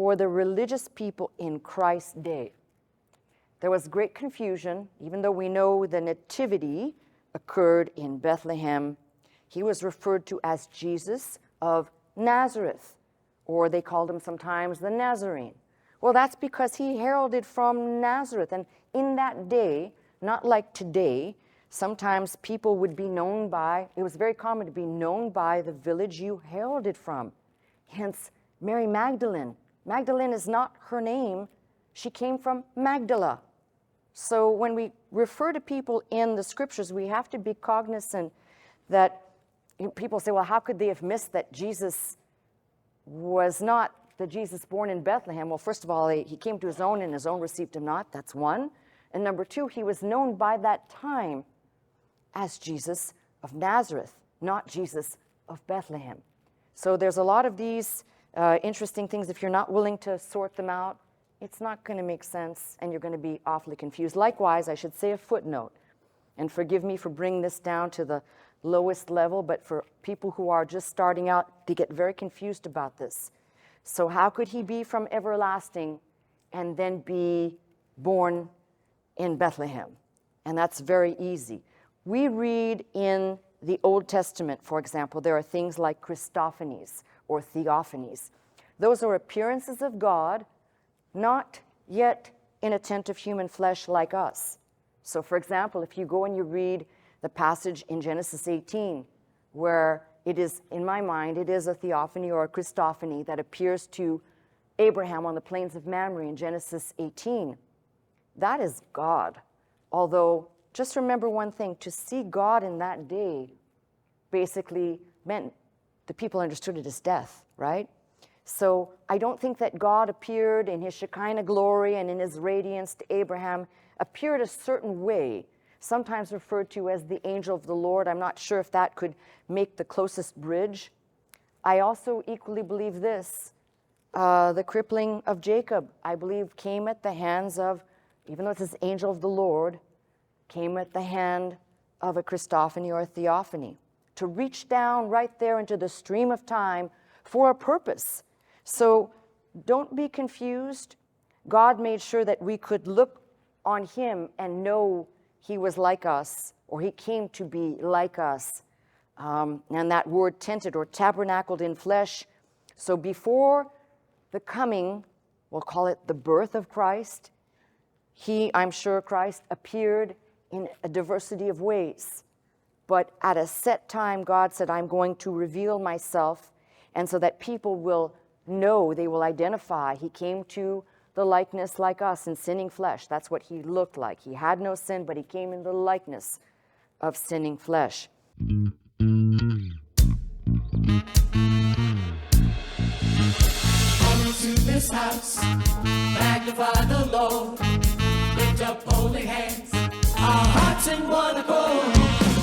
for the religious people in Christ's day. There was great confusion, even though we know the nativity occurred in Bethlehem. He was referred to as Jesus of Nazareth, or they called him sometimes the Nazarene. Well, that's because he heralded from Nazareth, and in that day, not like today, sometimes people would be known by, it was very common to be known by the village you heralded from. Hence, Mary Magdalene. Magdalene is not her name. She came from Magdala. So when we refer to people in the scriptures, we have to be cognizant that people say, well, how could they have missed that Jesus was not the Jesus born in Bethlehem? Well, first of all, he came to his own and his own received him not. That's one. And number two, he was known by that time as Jesus of Nazareth, not Jesus of Bethlehem. So there's a lot of these interesting things. If you're not willing to sort them out, it's not going to make sense, and you're going to be awfully confused. Likewise, I should say a footnote, and forgive me for bringing this down to the lowest level, but for people who are just starting out, they get very confused about this. So how could he be from everlasting and then be born in Bethlehem? And that's very easy. We read in the Old Testament, for example, there are things like Christophanies or theophanies. Those are appearances of God, not yet in a tent of human flesh like us. So, for example, if you go and you read the passage in Genesis 18, where it is, in my mind, it is a theophany or a Christophany that appears to Abraham on the plains of Mamre in Genesis 18, that is God. Although, just remember one thing, to see God in that day basically meant the people understood it as death, right? So I don't think that God appeared in his Shekinah glory and in his radiance to Abraham, appeared a certain way, sometimes referred to as the angel of the Lord. I'm not sure if that could make the closest bridge. I also equally believe this. The crippling of Jacob, I believe, came at the hands of, even though it says angel of the Lord, came at the hand of a Christophany or a theophany, to reach down right there into the stream of time for a purpose. So don't be confused. God made sure that we could look on him and know he was like us, or he came to be like us. And that word tented or tabernacled in flesh. So before the coming, we'll call it the birth of Christ, I'm sure Christ appeared in a diversity of ways. But at a set time, God said, I'm going to reveal myself, and so that people will know, they will identify. He came to the likeness like us in sinning flesh. That's what he looked like. He had no sin, but he came in the likeness of sinning flesh. Come into this house, magnify the Lord, lift up holy hands, our hearts in one accord.